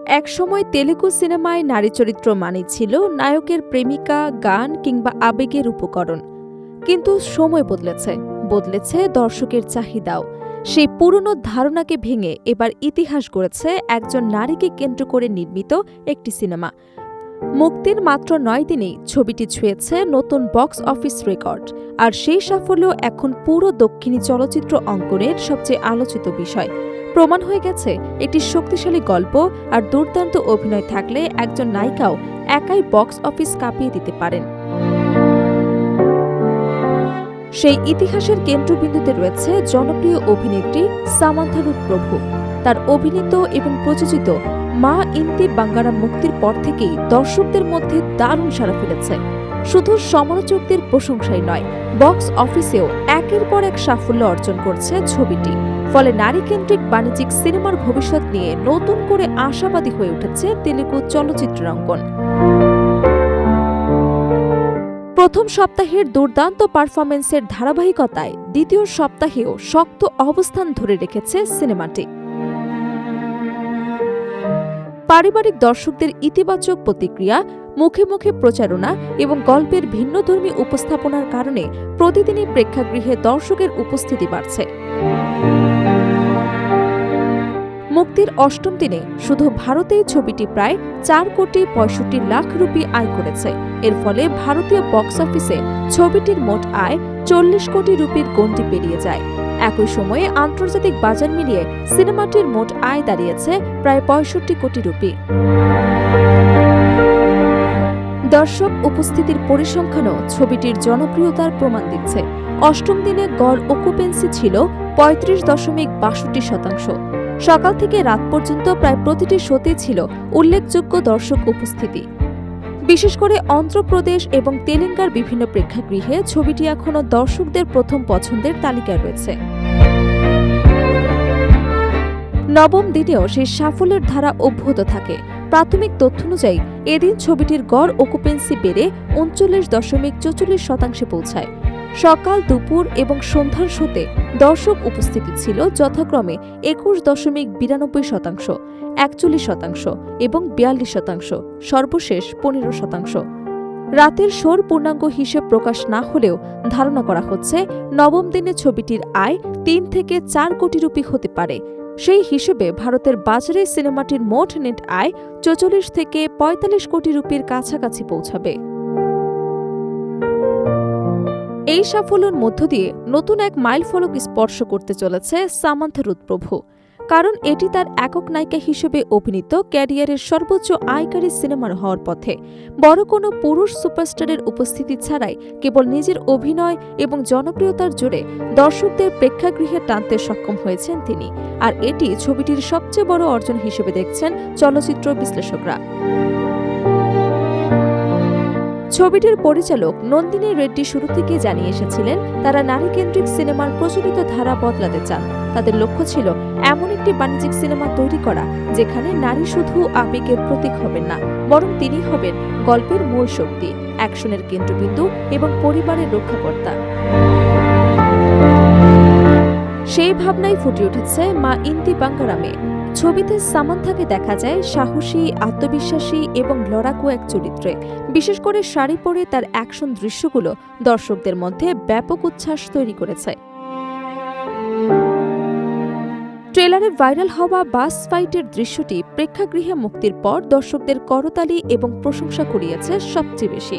একসময় তেলুগু সিনেমায় নারী চরিত্র মানেই ছিল নায়কের প্রেমিকা, গান কিংবা আবেগের উপকরণ। কিন্তু সময় বদলেছে, বদলেছে দর্শকের চাহিদাও। সেই পুরনো ধারণাকে ভেঙে এবার ইতিহাস গড়েছে একজন নারীকে কেন্দ্র করে নির্মিত একটি সিনেমা। মুক্তির মাত্র ৯ দিনেই ছবিটি ছুঁয়েছে নতুন বক্স অফিস রেকর্ড, আর সেই সাফল্য এখন পুরো দক্ষিণী চলচ্চিত্র অঙ্গনের সবচেয়ে আলোচিত বিষয়। প্রমাণ হয়ে গেছে একটি শক্তিশালী গল্প আর দুর্দান্ত অভিনয় থাকলে একজন নায়িকাও একাই বক্স অফিস কাঁপিয়ে দিতে পারেন। সেই ইতিহাসের কেন্দ্রবিন্দুতে রয়েছে জনপ্রিয় অভিনেত্রী সামান্থা রুথ প্রভু। তার অভিনীত এবং প্রযোজিত মা ইন্তি বাঙ্গারাম মুক্তির পর থেকেই দর্শকদের মধ্যে দারুণ সাড়া ফেলেছে। শুধু সমালোচকদের প্রশংসাই নয়, বক্স অফিসেও একের পর এক সাফল্য অর্জন করছে ছবিটি। ফলে নারীকেন্দ্রিক বাণিজ্যিক সিনেমার ভবিষ্যৎ নিয়ে নতুন করে আশাবাদী হয়ে উঠেছে তেলুগু চলচ্চিত্রের অঙ্গন। প্রথম সপ্তাহের দুর্দান্ত পারফরমেন্সের ধারাবাহিকতায় দ্বিতীয় সপ্তাহেও শক্ত অবস্থান ধরে রেখেছে সিনেমাটি। পারিবারিক দর্শকদের ইতিবাচক প্রতিক্রিয়া, মুখে মুখে প্রচারণা এবং গল্পের ভিন্নধর্মী উপস্থাপনার কারণে প্রতিদিনই প্রেক্ষাগৃহে দর্শকের উপস্থিতি বাড়ছে। মুক্তির অষ্টম দিনে শুধু ভারতেই ছবিটি প্রায় 4,65,00,000 রুপি আয় করেছে। এর ফলে ভারতীয় বক্স অফিসে ছবিটির মোট আয় 40 কোটি রুপির গণ্ডি পেরিয়ে যায়। একই সময়ে আন্তর্জাতিক বাজার মিলিয়ে সিনেমাটির মোট আয় দাঁড়িয়েছে প্রায় 65 কোটি রুপি। দর্শক উপস্থিতির পরিসংখ্যানও ছবিটির জনপ্রিয়তার প্রমাণ দিচ্ছে। অষ্টম দিনে গড় অকুপেন্সি ছিল 35.62%। সকাল থেকে রাত পর্যন্ত প্রায় প্রতিটি শোতে ছিল উল্লেখযোগ্য দর্শক উপস্থিতি। বিশেষ করে অন্ধ্রপ্রদেশ এবং তেলেঙ্গার বিভিন্ন প্রেক্ষাগৃহে ছবিটি এখনও দর্শকদের প্রথম পছন্দের তালিকায় রয়েছে। নবম দিনেও সেই সাফল্যের ধারা অব্যাহত থাকে। প্রাথমিক তথ্য অনুযায়ী এদিন ছবিটির গড় অকুপেন্সি বেড়ে 39.44% পৌঁছায়। সকাল, দুপুর এবং সন্ধ্যার শোতে দর্শক উপস্থিতি ছিল যথাক্রমে 21.92%, 41% এবং 42%, সর্বশেষ 15%। রাতের শোর পূর্ণাঙ্গ হিসেব প্রকাশ না হলেও ধারণা করা হচ্ছে নবম দিনে ছবিটির আয় 3 থেকে 4 কোটি রুপি হতে পারে। সেই হিসেবে ভারতের বাজারে সিনেমাটির মোট নেট আয় 44 থেকে 45 কোটি রুপির কাছাকাছি পৌঁছাবে। এই সাফল্যের মধ্য দিয়ে নতুন এক মাইলফলক স্পর্শ করতে চলেছে সামান্থা রুথ প্রভু। কারণ এটি তার একক নায়িকা হিসেবে অভিনীত ক্যারিয়ারের সর্বোচ্চ আয়কারী সিনেমার হওয়ার পথে। বড় কোনো পুরুষ সুপারস্টারের উপস্থিতি ছাড়াই কেবল নিজের অভিনয় এবং জনপ্রিয়তার জোরে দর্শকদের প্রেক্ষাগৃহে টানতে সক্ষম হয়েছেন তিনি। আর এটি ছবিটির সবচেয়ে বড় অর্জন হিসেবে দেখছেন চলচ্চিত্র বিশ্লেষকরা। ছবিটির পরিচালক নন্দিনী রেড্ডি শুরু থেকেই জানিয়ে এসেছিলেন তারা নারীকেন্দ্রিক সিনেমার প্রচলিত ধারা বদলাতে চান। তাদের লক্ষ্য ছিল এমন একটি বাণিজ্যিক সিনেমা তৈরি করা যেখানে নারী শুধু আবেগের প্রতীক হবেন না, বরং তিনি হবেন গল্পের মূল শক্তি, অ্যাকশনের কেন্দ্রবিন্দু এবং পরিবারের রক্ষাকর্তা। সেই ভাবনাই ফুটে উঠেছে মা ইন্তি বাঙ্গারামে। ছবিতে সামান্থাকে দেখা যায় সাহসী, আত্মবিশ্বাসী এবং লড়াকু এক চরিত্রে। বিশেষ করে শাড়ি পরে তার অ্যাকশন দৃশ্যগুলো দর্শকদের মধ্যে ব্যাপক উচ্ছ্বাস তৈরি করেছে। ট্রেলারে ভাইরাল হওয়া বাস ফাইটের দৃশ্যটি প্রেক্ষাগৃহে মুক্তির পর দর্শকদের করতালি এবং প্রশংসা কুড়িয়েছে সবচেয়ে বেশি।